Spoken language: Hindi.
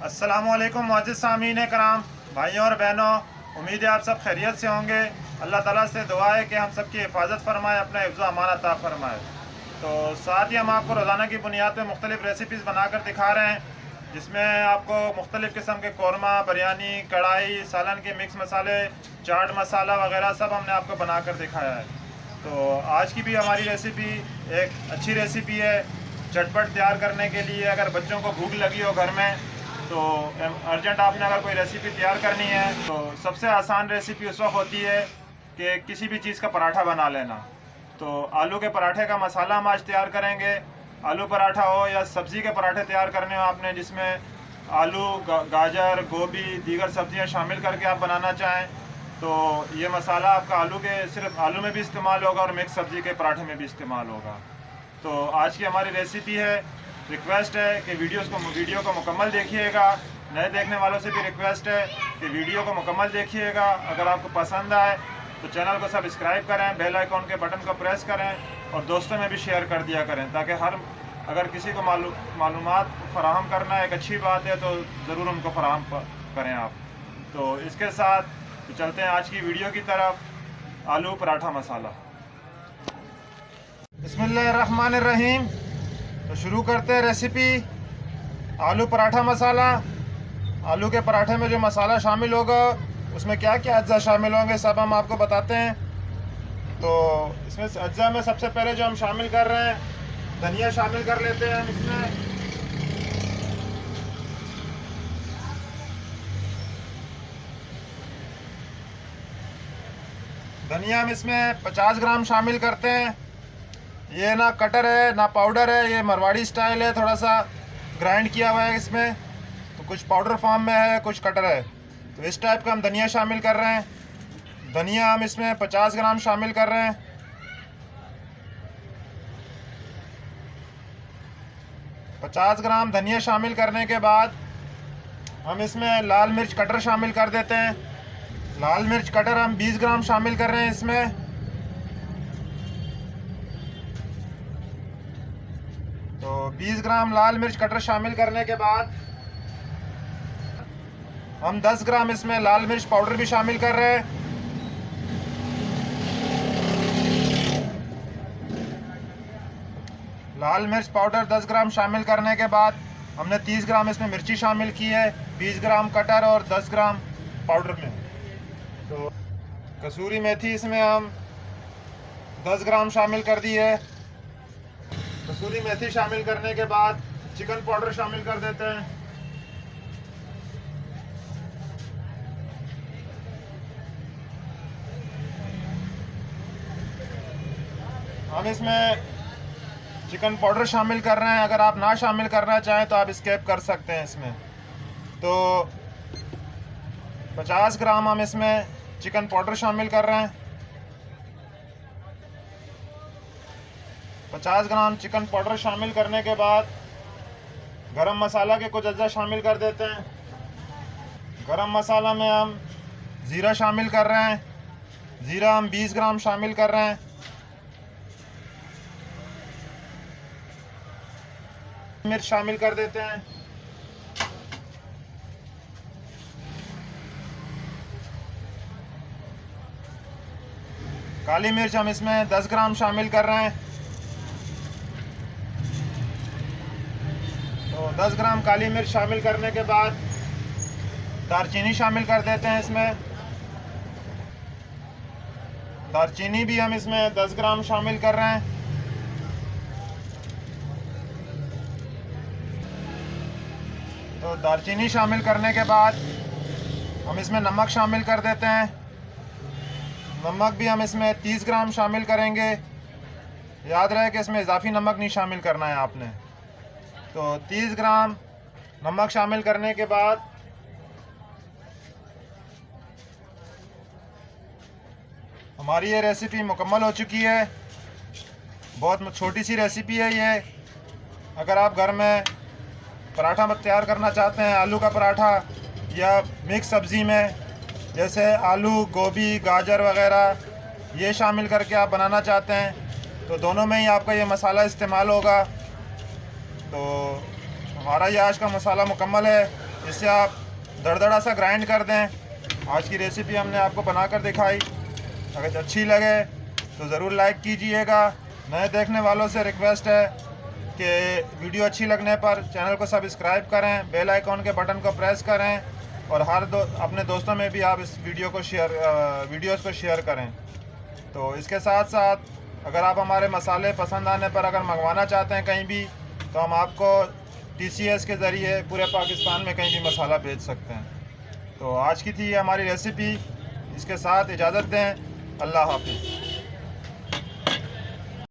अस्सलामुअलैकुम मुअज़्ज़िज़ सामीन कराम, भाइयों और बहनों, उम्मीद है आप सब खैरियत से होंगे। अल्लाह ताला से दुआ है कि हम सब की हिफाजत फरमाए, अपना हिफ्ज़ व अमानत अता फरमाए। तो साथ ही हम आपको रोज़ाना की बुनियाद पर मुख्तलिफ़ रेसिपीज़ बनाकर दिखा रहे हैं, जिसमें आपको मुख्तलिफ़ किस्म के कौरमा, बिरयानी, कढ़ाई, सालन के मिक्स मसाले, चाट मसाला वगैरह सब हमने आपको बनाकर दिखाया है। तो आज की भी हमारी रेसिपी एक अच्छी रेसिपी है झटपट तैयार करने के लिए। अगर बच्चों को भूख लगी हो घर में तो अर्जेंट आपने अगर कोई रेसिपी तैयार करनी है तो सबसे आसान रेसिपी उस वक्त होती है कि किसी भी चीज़ का पराठा बना लेना। तो आलू के पराठे का मसाला हम आज तैयार करेंगे। आलू पराठा हो या सब्ज़ी के पराठे तैयार करने हो आपने, जिसमें आलू, गाजर, गोभी, दीगर सब्जियां शामिल करके आप बनाना चाहें, तो ये मसाला आपका आलू के सिर्फ आलू में भी इस्तेमाल होगा और मिक्स सब्ज़ी के पराठे में भी इस्तेमाल होगा। तो आज की हमारी रेसिपी है। रिक्वेस्ट है कि वीडियो को मुकम्मल देखिएगा। नए देखने वालों से भी रिक्वेस्ट है कि वीडियो को मुकम्मल देखिएगा। अगर आपको पसंद आए तो चैनल को सब्सक्राइब करें, बेल आइकॉन के बटन को प्रेस करें और दोस्तों में भी शेयर कर दिया करें, ताकि अगर किसी को मालूमात फराहम करना एक अच्छी बात है तो ज़रूर उनको फराहम करें आप। तो इसके साथ तो चलते हैं आज की वीडियो की तरफ। आलू पराठा मसाला। बिस्मिल्लाहिर्रहमानिर्रहीम। तो शुरू करते हैं रेसिपी। आलू पराठा मसाला। आलू के पराठे में जो मसाला शामिल होगा उसमें क्या क्या अज्जा शामिल होंगे सब हम आपको बताते हैं। तो इसमें अज्जा में सबसे पहले जो हम शामिल कर रहे हैं, धनिया शामिल कर लेते हैं हम इसमें। धनिया हम इसमें 50 ग्राम शामिल करते हैं। ये ना कटर है ना पाउडर है, ये मारवाड़ी स्टाइल है, थोड़ा सा ग्राइंड किया हुआ है इसमें। तो कुछ पाउडर फॉर्म में है, कुछ कटर है। तो इस टाइप का हम धनिया शामिल कर रहे हैं। धनिया हम इसमें 50 ग्राम शामिल कर रहे हैं। पचास ग्राम धनिया शामिल करने के बाद हम इसमें लाल मिर्च कटर शामिल कर देते हैं। लाल मिर्च कटर हम 20 ग्राम शामिल कर रहे हैं इसमें। तो 20 ग्राम लाल मिर्च कटर शामिल करने के बाद हम 10 ग्राम इसमें लाल मिर्च पाउडर भी शामिल कर रहे हैं। लाल मिर्च पाउडर 10 ग्राम शामिल करने के बाद हमने 30 ग्राम इसमें मिर्ची शामिल की है, 20 ग्राम कटर और 10 ग्राम पाउडर में। तो कसूरी मेथी इसमें हम 10 ग्राम शामिल कर दी है। कसूरी मेथी शामिल करने के बाद चिकन पाउडर शामिल कर देते हैं। हम इसमें चिकन पाउडर शामिल कर रहे हैं। अगर आप ना शामिल करना चाहें तो आप स्किप कर सकते हैं इसमें। तो 50 ग्राम हम इसमें चिकन पाउडर शामिल कर रहे हैं। 50 ग्राम चिकन पाउडर शामिल करने के बाद गरम मसाला के कुछ अज्जा शामिल कर देते हैं। गरम मसाला में हम ज़ीरा शामिल कर रहे हैं। ज़ीरा हम 20 ग्राम शामिल कर रहे हैं। मिर्च शामिल कर देते हैं। काली मिर्च हम इसमें 10 ग्राम शामिल कर रहे हैं। तो 10 ग्राम काली मिर्च शामिल करने के बाद दालचीनी शामिल कर देते हैं इसमें। दालचीनी भी हम इसमें 10 ग्राम शामिल कर रहे हैं। तो दालचीनी शामिल करने के बाद हम इसमें नमक शामिल कर देते हैं। नमक भी हम इसमें 30 ग्राम शामिल करेंगे। याद रहे कि इसमें इजाफी नमक नहीं शामिल करना है आपने। तो 30 ग्राम नमक शामिल करने के बाद हमारी ये रेसिपी मुकम्मल हो चुकी है। बहुत छोटी सी रेसिपी है ये। अगर आप घर में पराठा तैयार करना चाहते हैं, आलू का पराठा या मिक्स सब्ज़ी में, जैसे आलू, गोभी, गाजर वगैरह ये शामिल करके आप बनाना चाहते हैं, तो दोनों में ही आपका ये मसाला इस्तेमाल होगा। तो हमारा ये आज का मसाला मुकम्मल है। इसे आप दरदरा सा ग्राइंड कर दें। आज की रेसिपी हमने आपको बनाकर दिखाई। अगर अच्छी लगे तो ज़रूर लाइक कीजिएगा। नए देखने वालों से रिक्वेस्ट है कि वीडियो अच्छी लगने पर चैनल को सब्सक्राइब करें, बेल आइकॉन के बटन को प्रेस करें और अपने दोस्तों में भी आप इस वीडियोस को शेयर करें। तो इसके साथ साथ अगर आप हमारे मसाले पसंद आने पर अगर मंगवाना चाहते हैं कहीं भी, तो हम आपको TCS के ज़रिए पूरे पाकिस्तान में कहीं भी मसाला भेज सकते हैं। तो आज की थी हमारी रेसिपी। इसके साथ इजाज़त दें। अल्लाह हाफिज़।